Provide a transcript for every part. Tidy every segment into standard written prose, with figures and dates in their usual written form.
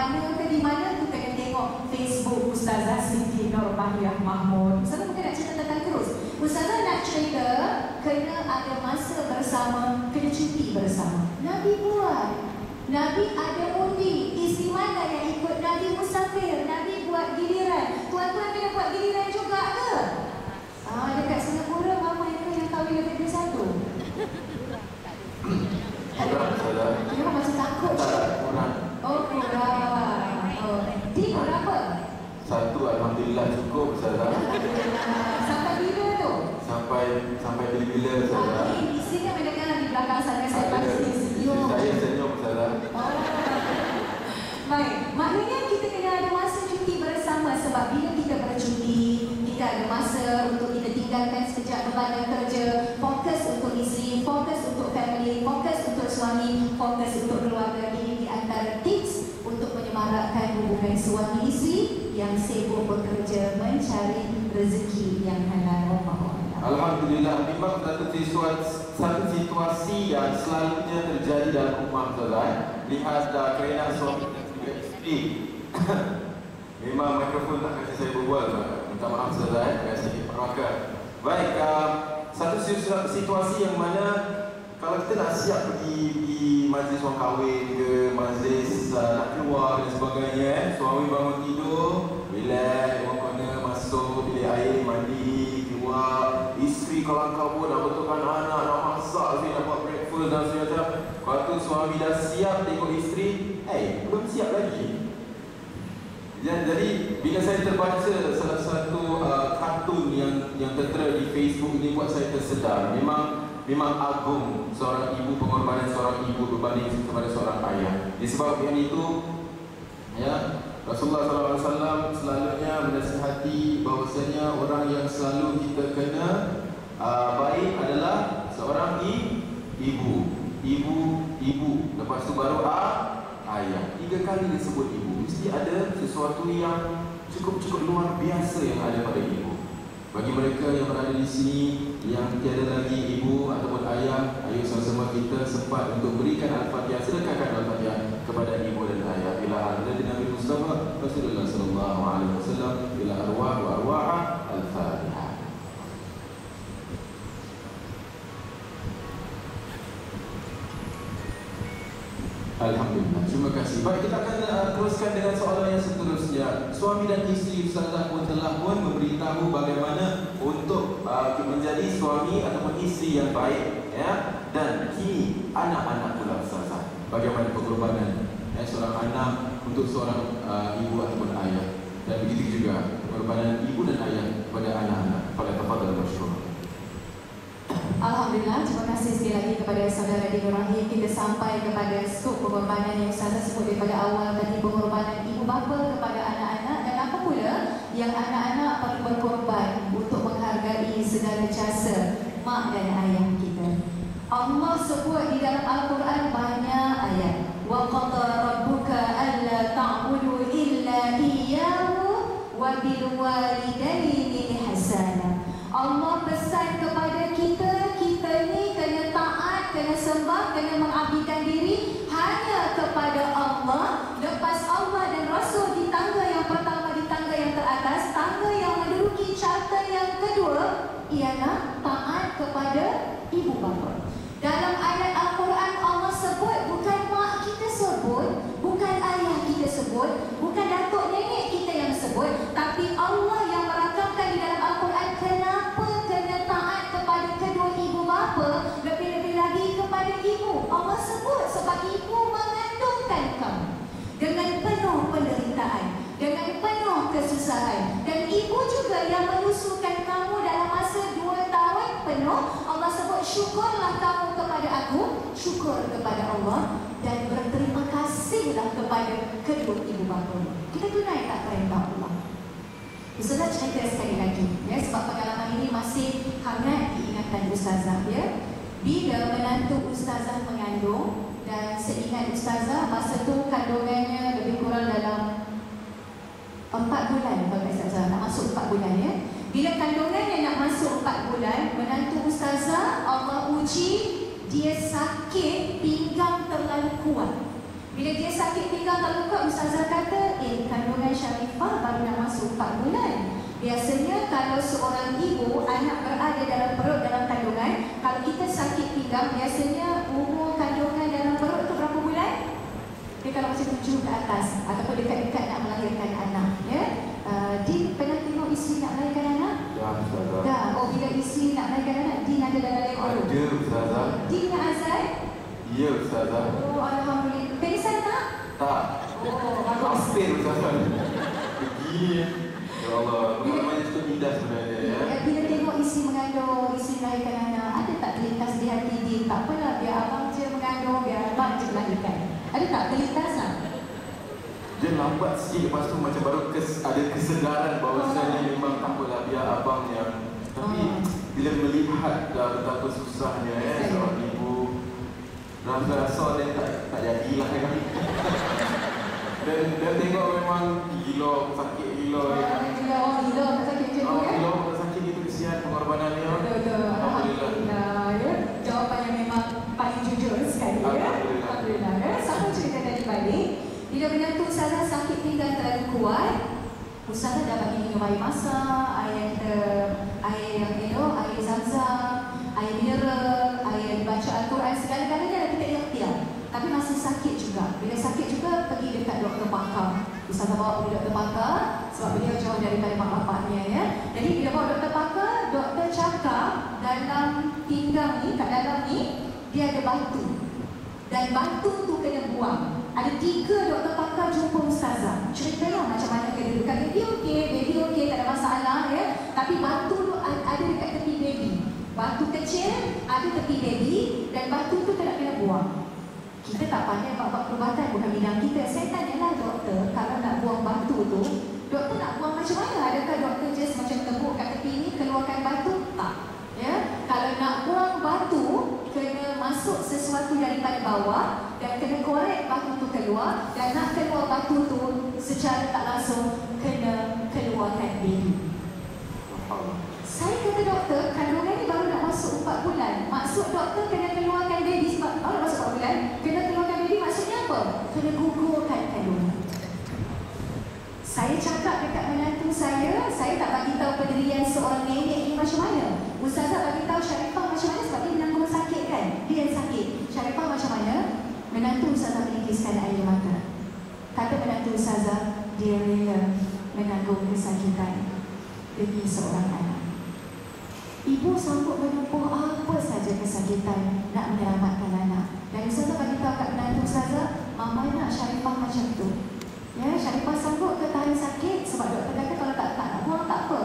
mana ke di mana tu kena tengok Facebook Ustazah Siti Nurmahiyah Mahmud. Ustazah mungkin nak cerita tentang kurus. Ustazah nak cerita kena ada masa bersama, kena cuti bersama. Nabi buat. Nabi ada undi. Isteri mana yang ikut Nabi musafir? Nabi buat giliran. Tuan-tuan kena buat giliran juga ke? Dekat Singapura mama yang tahu yang ada satu. Dia macam takut. Kurang. Oh, kurang. Dia berapa? Satu, alhamdulillah cukup Ustazah. Sampai bila tu? Sampai bila-bila Ustazah. Isinya mendengar di belakang sana. Saya pasti senyum. Saya senyum Ustazah. Baik, maknanya kita kena ada masa cuti bersama. Sebab bila kita bercuti, kita ada masa untuk kita tinggalkan sekejap beban kerja, fokus untuk isteri, fokus untuk family, fokus untuk suami, fokus untuk keluarga. Ini di antara tips untuk menyemarakkan hubungan suami isteri yang sibuk bekerja mencari rezeki yang halal. Alhamdulillah, memang satu situasi yang selalunya terjadi dalam rumah Ustazah. Lihat kerana suami dan juga isteri. Memang mikrofon tak kasi saya berbual. Minta maaf Ustazah, agak sedikit perlakan. Baik, satu situasi yang mana kalau kita nak siap pergi majlis orang kahwin ke majlis nak keluar dan sebagainya, suami bangun tidur, relax, orang kena masuk bilik air, mandi, keluar, isteri kalau kau nak betulkan anak, nak masak, nak buat breakfast dan sebagainya. Lepas tu suami dah siap tengok isteri, belum siap lagi. Jadi bila saya terbaca salah satu kartun yang tertera di Facebook ini, buat saya tersedar. Memang agung seorang ibu, pengorbanan seorang ibu berbanding kepada seorang ayah. Disebabkan itu, ya, Rasulullah SAW selalunya menasihati bahawasanya orang yang selalu kita kena baik adalah seorang ibu. Lepas tu baru ayah. 3 kali disebut ibu. Mesti ada sesuatu yang cukup luar biasa yang ada pada ibu. Bagi mereka yang berada di sini yang tiada lagi ibu ataupun ayah, ayo sama-sama kita sempat untuk berikan Al-Fatihah, sedekahkan Al-Fatihah kepada ibu dan ayah. Ila hadratin Nabi Mustafa Rasulullah sallallahu alaihi wasallam, ila arwah wa arwah Al-Fatihah. Alhamdulillah, terima kasih. Baik, kita akan teruskan dengan soalan yang seterusnya. Suami dan isteri Ustazah pun telah memberitahu bagaimana untuk menjadi suami ataupun isteri yang baik, ya. Dan kini anak-anak pula Ustazah, bagaimana pengorbanan seorang anak untuk seorang ibu ataupun ayah, dan begitu juga pengorbanan ibu dan ayah kepada anak-anak. Tafadhal masyhur. Alhamdulillah, terima kasih sekali lagi kepada saudara Dino Rahim. Kita sampai kepada skop pengorbanan yang Ustazah sebut daripada awal tadi, pengorbanan ibu bapa kepada anak-anak, dan apa pula yang anak-anak perlu berkorban untuk menghargai segala jasa mak dan ayah kita. Allah sebut di dalam Al-Quran banyak ayat. Wa qada rabbuka alla ta'budu illa iyyahu wa bil walidaini ihsana. Allah pesan kepada kita ni kena taat, kena sembah, kena mengabdikan diri hanya kepada Allah. Lepas Allah dan Rasul di tangga yang pertama, di tangga yang teratas, tangga yang menduduki carta yang kedua ialah taat kepada ibu bapa. Dalam ayat Al-Quran Allah sebut, bukan mak kita sebut, bukan ayah kita sebut, bukan datuk nenek kita yang sebut, tapi Allah yang merakamkan di dalam Al-Quran kenapa kena taat kepada kedua ibu bapa, lebih-lebih lagi kepada ibu. Allah sebut sebab ibu mengandungkan kamu dengan penuh penderitaan, dengan penuh kesusahan, dan ibu juga yang menyusukan kamu dalam masa 2 tahun penuh. Allah sebut syukurlah kamu kepada aku, syukur kepada Allah, dan berterima kasihlah kepada kedua ibu bapa. Kita tunai tak perintah Allah? Ustazah cerita sekali lagi, ya, sebab pengalaman ini masih hangat diingatan Ustazah, ya. Bila menantu Ustazah mengandung, dan seingat Ustazah masa tu kandungannya lebih kurang dalam 4 bulan, kalau Ustazah nak masuk 4 bulan, ya. Bila kandungannya nak masuk 4 bulan, menantu Ustazah Allah uji, dia sakit pinggang terlalu kuat. Bila dia sakit pinggang tak luka, ustazah kata, kandungan Sharifah baru nak masuk 4 bulan. Biasanya kalau seorang ibu, anak berada dalam perut dalam kandungan, kalau kita sakit pinggang, biasanya umur kandungan dalam perut tu berapa bulan? Dia kalau macam 7 ke atas, ataupun dekat-dekat nak melahirkan anak. Ya? Din pernah tengok isteri nak melahirkan anak? Ya, ustazah. Dah. Oh, bila isteri nak melahirkan anak, Din ada dalam perut? Ada, ustazah. Din nak azan? Ya, ustazah. Oh, alhamdulillah. Pengsan tak? Tak. Oh, bagus. Hampir, ustazah. Pergi. Ya Allah, pengalaman itu indah sebenarnya ya. Bila tengok isteri mengandung, isteri melahirkan anak, ada tak terlintas di hati dia? Tak apalah, biar abang je mengandung, biar abang je melahirkan. Ada tak terlintas tak? Dia lambat sikit, lepas tu macam baru ada kesedaran bahawasanya memang tak apalah, biar abang yang. Tapi bila melihat dah betapa susahnya seorang ibu, rasa-rasa dia tak jadilah kan. Dan tengok memang gila, sakit gila ya. Gila tak sakit macam tu ya? Gila tak sakit itu, kesian pengorbanan dia. Betul. Alhamdulillah ya. Jawapan yang memang paling jujur sekali ya. Alhamdulillah ya. Sama cerita tadi balik. Bila menantu ustazah sakit pinggang terlalu kuat, ustazah dah bagi minum air masak, air yang air zam-zam, air mineral, air baca Al-Quran, segala-galanya dah kita ikhtiar. Tapi masih sakit juga. Bila sakit juga, pergi dekat doktor pakar. Ustazah bawa pergi doktor pakar sebab beliau jauh daripada mak bapaknya ya. Jadi bila bawa doktor pakar, doktor cakap dalam pinggang ni, kat dalam ni, dia ada batu. Dan batu tu kena buang. Ada 3 doktor pakar jumpa ustazah. Ceritalah macam mana kedudukan baby okey, tak ada masalah ya. Tapi batu tu ada dekat tepi baby. Batu kecil ada tepi baby dan batu tu kena buang. Kita tak pandai buat perubatan, bukan bidang kita. Saya tanyalah doktor, kalau nak buang batu tu, doktor nak buang macam mana? Adakah doktor just macam tepuk kat tepi ni, keluarkan batu? Tak. Ya? Kalau nak buang batu, kena masuk sesuatu daripada bawah dan kena korek batu tu keluar, dan nak keluar batu tu secara tak langsung kena keluarkan baby. Saya kata doktor, kandungan ni baru nak masuk 4 bulan. Maksud doktor kena keluarkan baby sebab baru masuk 4 bulan. Kena keluarkan baby maksudnya apa? Kena gugurkan kandungan. Saya cakap dekat menantu saya tak bagi tahu pendirian seorang nenek ni macam mana. Ustazah bagi tahu Sharifah macam mana sebab dia menanggung sakit kan. Dia yang sakit. Sharifah macam mana? Menantu ustazah meninggiskan air mata. Kata menantu ustazah, dia rela menanggung kesakitan demi seorang anak. Ibu sanggup menempuh apa saja kesakitan nak menyelamatkan anak. Dan ustazah bagi tahu kat menantu ustazah, mama nak Sharifah macam tu. Ya, Sharifah sanggup ke tahan sakit sebab doktor kata kalau tak nak buang tak apa.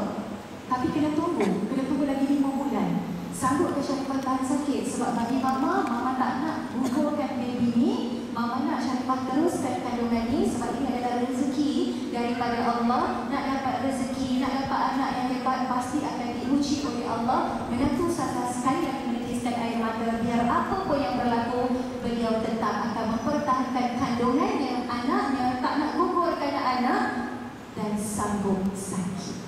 Tapi kena tunggu lagi 5 bulan. Sanggup ke Sharifah tahan sakit sebab bagi mama tak nak gugurkan baby ni. Mama nak Sharifah teruskan kandungan ni sebab ini adalah rezeki daripada Allah. Nak dapat rezeki, nak dapat anak yang hebat pasti akan diuji oleh Allah. Menantu ustazah sekali lagi menitiskan air mata biar apa pun yang berlaku, beliau tetap akan mempertahankan kandungannya, anaknya, tak nak gugurkan anak dan sanggup sakit.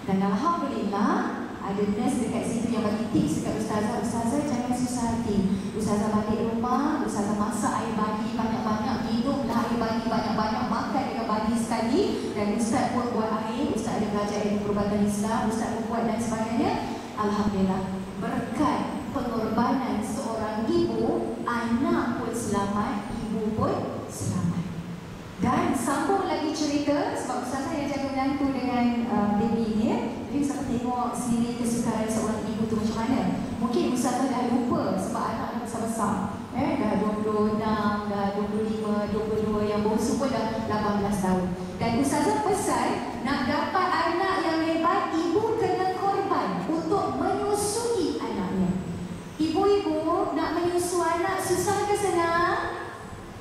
Dan alhamdulillah ada nurse dekat situ yang bagi tips dekat ustazah. Ustazah jangan susah hati. Ustazah balik rumah, ustazah masak air bagi banyak-banyak, minumlah air bagi banyak-banyak, makan dengan bagi sekali. Dan ustaz pun buat air, ustaz ada belajar ilmu perubatan Islam, ustaz pun buat dan sebagainya. Alhamdulillah, berkat pengorbanan seorang ibu, anak pun selamat, ibu pun selamat. Dan sambung lagi cerita sebab ustazah yang jaga menantu dengan baby ni. Jadi ustazah tengok sendiri kesukaran seorang ibu tu macam mana. Mungkin ustazah dah lupa sebab anak dah besar-besar. Dah 26, dah 25, 22, yang bongsu pun dah 18 tahun. Dan ustazah pesan, nak dapat anak yang hebat, ibu kena korban untuk menyusui anaknya. Ibu-ibu nak menyusu anak susah ke senang?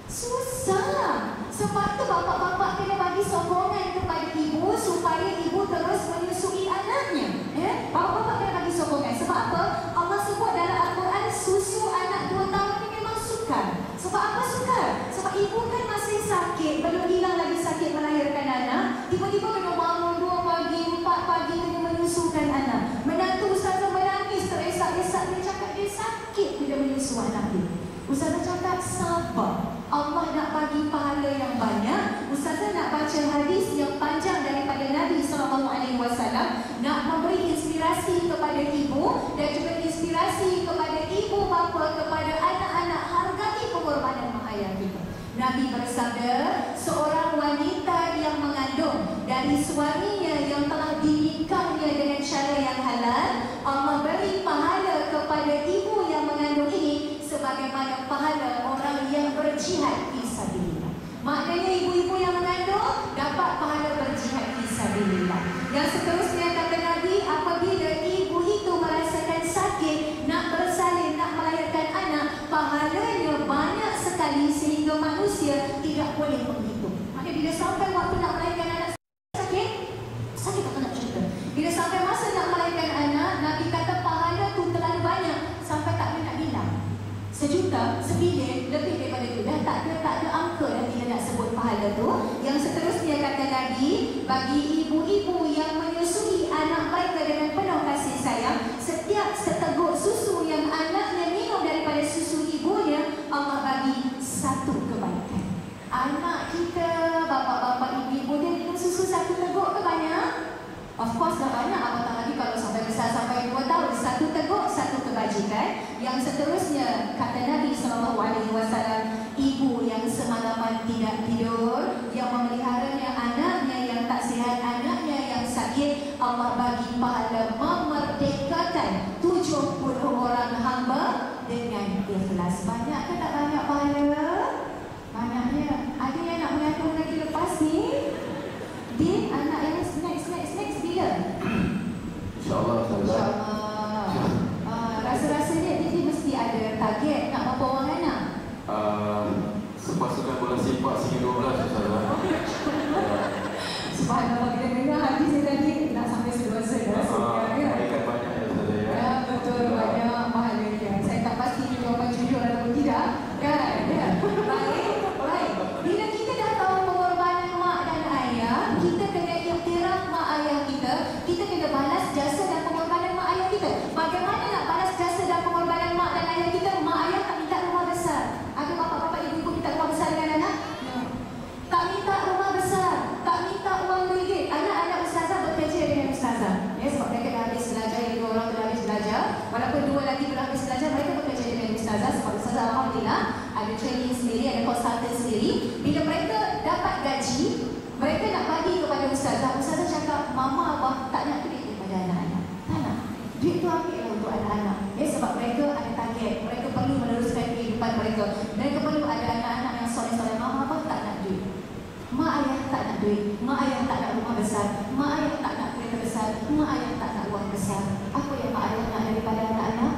Susah. Sebab tu bapak-bapak kena bagi sokongan kepada ibu supaya ibu terus menyusui anaknya. Bapak-bapak kena bagi sokongan. Sebab apa? Allah sebut dalam Al-Quran, susu anak 2 tahun ni memang sukar. Sebab apa sukar? Sebab ibu kan masih sakit, belum hilang lagi sakit melahirkan anak. Tiba-tiba kena bangun 2 pagi, 4 pagi kena menyusukan anak. Menantu ustazah menangis teresak-esak, dia cakap dia sakit bila menyusu anak dia. Ustazah cakap sabar. Allah nak bagi pahala yang banyak. Ustazah nak baca hadis yang panjang daripada Nabi SAW, nak memberi inspirasi kepada ibu dan juga inspirasi kepada ibu bapa, kepada anak-anak, hargai pengorbanan mak ayah kita. Nabi bersabda, seorang wanita yang mengandung dari suaminya yang telah dinikahnya dengan cara yang halal, Allah beri pahala kepada ibu yang mengandung ini sebagaimana pahala orang yang berjihad fisabilillah. Maknanya ibu-ibu yang mengandung dapat pahala berjihad fisabilillah. Yang seterusnya kata Nabi, apabila ibu itu merasakan sakit, nak bersalin, nak melahirkan anak, pahalanya banyak sekali sehingga manusia tidak boleh menghitung. Maknanya bila sampai waktu nak melahirkan anak sakit atau nak cerita. Bila sampai masa nak melahirkan anak, Nabi kata pahala tu terlalu banyak sampai tak boleh nak bilang. 1 juta, 1 bilion, lebih daripada itu. Dah tak ada angka dah bila nak sebut pahala tu. Yang seterusnya kata Nabi, bagi ibu-ibu yang menyusui anak mereka dengan penuh kasih sayang, setiap seteguk susu yang anaknya minum daripada susu ibunya, Allah bagi 1 kebaikan. Anak kita, bapa-bapa, ibu-ibu dia minum susu 1 teguk ke banyak? Of course dah banyak, apatah lagi kalau sampai besar sampai 2 tahun. 1 teguk, 1 kebajikan. Yang seterusnya kata Nabi SAW, ibu yang semalaman tidak tidur, yang memeliharanya anaknya yang tak sihat, anaknya yang sakit, Allah bagi pahala memerdekakan 70 orang hamba dengan ikhlas. Banyak ke tak banyak pahala? Banyaknya. Ada yang nak mengatur lagi lepas ni? Din, anak yang next bila? InsyaAllah, Ustazah. InsyaAllah. Rasa-rasanya dia mesti ada target nak berapa orang anak? Sepasukan bola sepak sehingga 12, Ustazah. Subhanallah, kita dengar hadis tadi nak sampai sedosa dah. Mereka banyak ya, Ustazah ya. Ya, betul, banyak pahalanya. Saya tak pasti jawapan jujur ataupun tidak. Kan? Ya. Baik. Bila kita dah tahu pengorbanan mak dan ayah, kita kena iktiraf mak ayah kita. Kita kena balas jasa dan pengorbanan mak ayah kita. Bagaimana nak balas jasa dan pengorbanan mak dan ayah kita? Mak ayah tak minta rumah besar. Ada bapak-bapak, ibu-ibu minta rumah besar dengan anak? No. Tak minta rumah besar, tak minta uang ringgit. Anak-anak ustazah bekerja dengan ustazah. Ya, sebab mereka dah habis belajar, yang 2 orang dah habis belajar. Walaupun 2 lagi belum habis belajar, mereka bekerja dengan ustazah. Sebab ustazah alhamdulillah ada training sendiri, ada consultant sendiri. Bila mereka dapat gaji, mereka nak bagi kepada ustazah. Ustazah cakap, mama abah tak nak duit daripada anak-anak. Tak nak. Duit tu ambillah untuk anak-anak. Ya, sebab mereka ada target. Mereka perlu meneruskan kehidupan mereka. Mereka perlu ada anak-anak yang soleh-soleh. Mama abah tak nak duit. Mak ayah tak nak duit. Mak ayah tak nak rumah besar. Mak ayah tak nak kereta besar. Mak ayah tak nak uang besar. Apa yang mak ayah nak daripada anak-anak?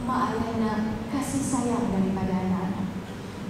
Mak ayah nak kasih sayang daripada anak-anak.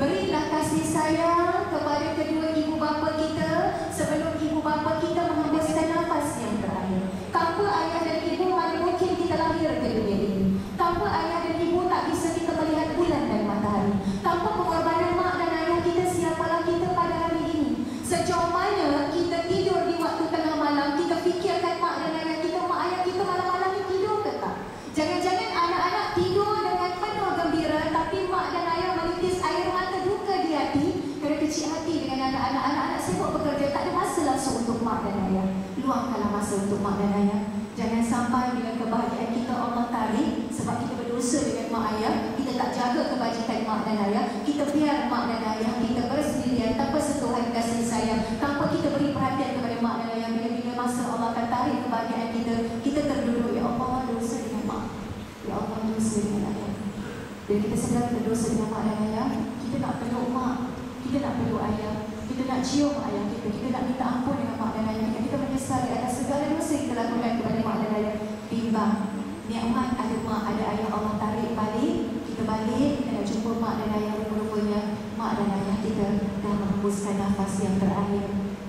Berilah kasih sayang kepada kedua ibu bapa kita sebelum ibu bapa kita menghembuskan nafas yang terakhir. Tanpa ayah dan ibu, mana mungkin kita lahir ke dunia ini? Tanpa ayah dan ibu, tak bisa kita melihat bulan dan matahari. Tanpa pengorbanan mak dan ayah kita, siapalah kita pada hari ini? Sejauh mana kita tidur di waktu tengah malam, kita fikirkan mak dan ayah kita, mak ayah kita malam-malam ni tidur ke tak? Jangan-jangan anak-anak tidur dengan penuh gembira, tapi mak dan ayah menitis air mata duka di hati kerana kecil hati dengan anak-anak. Anak-anak sibuk bekerja, tak ada masa langsung untuk mak dan ayah. Luangkanlah masa untuk mak dan ayah. Jangan sampai bila kebahagiaan kita Allah tarik sebab kita berdosa dengan mak ayah, kita tak jaga kebajikan mak dan ayah, kita biar mak dan ayah kita bersendirian tanpa sentuhan kasih sayang, tanpa kita beri perhatian kepada mak dan ayah. Bila-bila masa Allah akan tarik kebahagiaan kita, kita terduduk, ya Allah, dosa dengan mak, ya Allah, dosa dengan ayah. Bila kita sedar berdosa dengan mak dan ayah, kita nak peluk mak, kita nak peluk ayah, kita nak cium ayah kita nak minta ampun dengan mak dan ayah kita menyesal atas segala dosa yang kita lakukan kepada mak dan ayah. Timbang nikmat ada mak, ada ayah, Allah tarik balik, kita balik, kita nak jumpa mak dan ayah. Rupanya mak dan ayah kita dah menghembuskan nafas yang terakhir.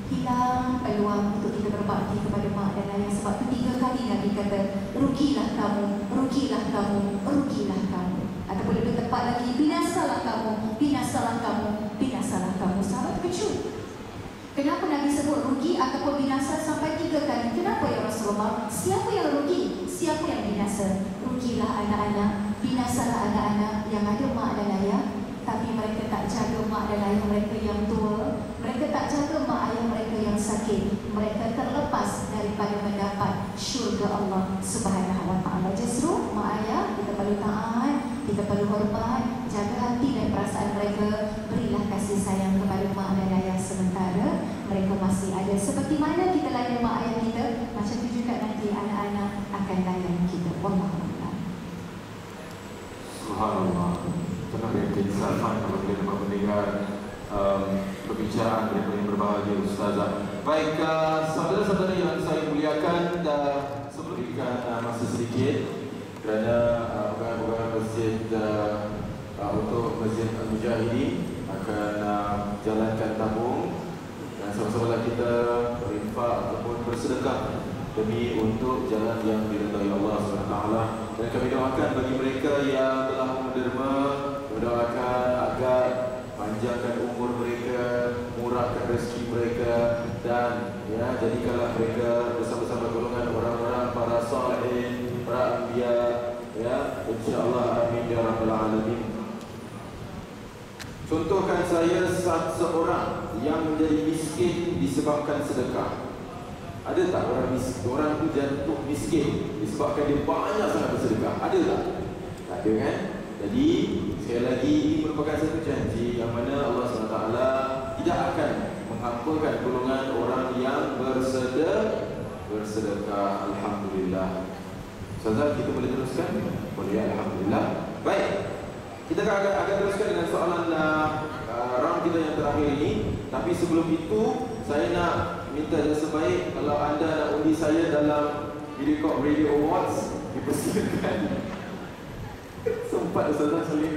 Hilang peluang untuk kita berbakti kepada mak dan ayah. Sebab itu 3 kali Nabi kata, rugilah kamu, rugilah kamu, rugilah kamu. Ataupun lebih tepat lagi, binasalah kamu, binasalah kamu, binasalah kamu. Sahabat kecil, kenapa Nabi sebut rugi ataupun binasa sampai 3 kali? Kenapa ya Rasulullah? Siapa yang rugi? Siapa yang binasa? Rugilah anak-anak, binasalah anak-anak yang ada mak dan ayah, kasih sayang kepada mak dan ayah sementara. Mereka masih ada. Seperti mana kita layan mak ayah kita, macam itu juga nanti anak-anak akan layan kita. Wallahualam. Subhanallah. Tenang ya, kita Salman kalau kita dapat mendengar perbicaraan daripada yang berbahagia Ustazah. Baik, saudara-saudara yang saya muliakan, sebelum diberikan masa sedikit kerana pegawai masjid untuk Masjid Al-Mujahidin akan jalankan tabung dan sama-sama kita berinfak ataupun bersedekah demi untuk jalan yang diridai Allah SWT. Dan kami doakan bagi mereka yang telah menderma, mendoakan agar panjangkan umur mereka, murahkan rezeki mereka, dan ya jadikanlah mereka bersama-sama golongan orang-orang para salih, para anbiya, ya insyaallah, amin ya rabbal alamin. Contohkan saya seorang yang menjadi miskin disebabkan sedekah. Ada tak orang miskin, orang tu jatuh miskin disebabkan dia banyak sangat bersedekah? Ada tak? Tak ada kan? Jadi sekali lagi ini merupakan satu janji yang mana Allah SWT tidak akan mengampunkan golongan orang yang bersedekah. Alhamdulillah. Ustazah, kita boleh teruskan? Boleh ya, alhamdulillah. Baik, kita akan teruskan dengan soalan round kita yang terakhir ini. Tapi sebelum itu saya nak minta jasa baik, kalau anda nak undi saya dalam Mediacorp Radio Awards, dipersilakan. Sempat Ustazah saya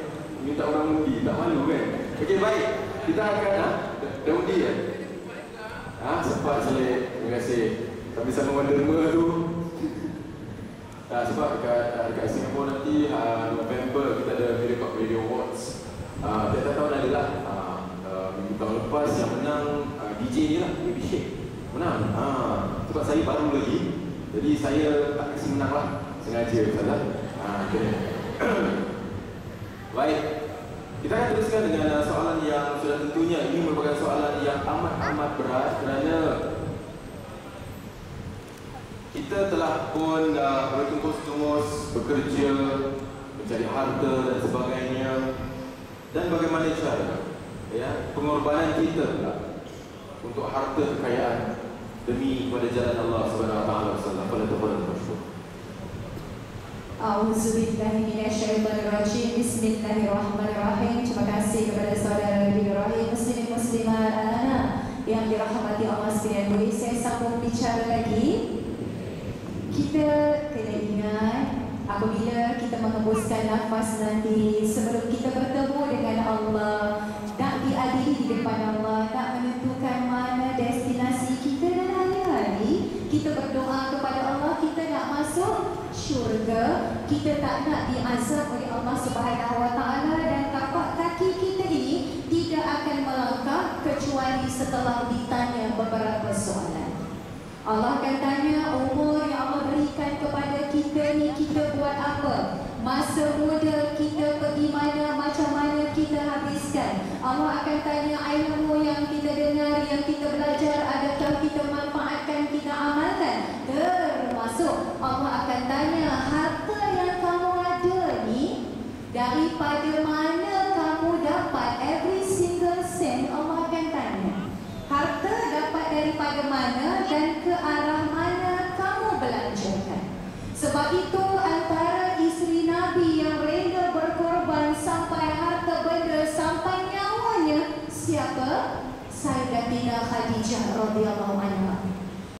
minta orang undi, tak malu kan? Okey, baik, kita akan dah undi ya? Sempat saya, terima kasih. Tapi sama Wonderma tu sebab dekat Singapura nanti November kita ada Mediacorp Radio Awards. Tiap tahun ada lah. Minggu tahun lepas yang menang DJ ni lah, Baby Shake menang. Sebab saya baru lagi, jadi saya tak kasi menang lah, sengaja salah. Okay. Baik, kita akan teruskan dengan soalan yang sudah tentunya ini merupakan soalan yang amat berat kerana kita telah pun bertungkus-tungkus bekerja, mencari harta dan sebagainya. Dan bagaimana cara pengorbanan kita pula untuk harta kekayaan demi kepada jalan Allah Subhanahu Wa Taala. A'udzubillahi minasyaitonirrajim. Bismillahirrahmanirrahim. Terima kasih kepada saudara Ibrahim, muslimin muslimat anak yang dirahmati Allah sekalian. Boleh saya sambung bicara lagi? Kita kena ingat apabila kita menghembuskan nafas nanti, sebelum kita bertemu dengan Allah, nak diadili di depan Allah, nak menentukan mana destinasi kita, dan hari-hari kita berdoa kepada Allah, kita nak masuk syurga, kita tak nak diazab oleh Allah Subhanahu Wa Taala, dan tapak kaki kita ini tidak akan melangkah kecuali setelah ditanya beberapa soalan. Allah akan tanya umur yang Allah berikan kepada kita ni, kita buat apa? Masa muda kita pergi mana, macam mana kita habiskan? Allah akan tanya ilmu yang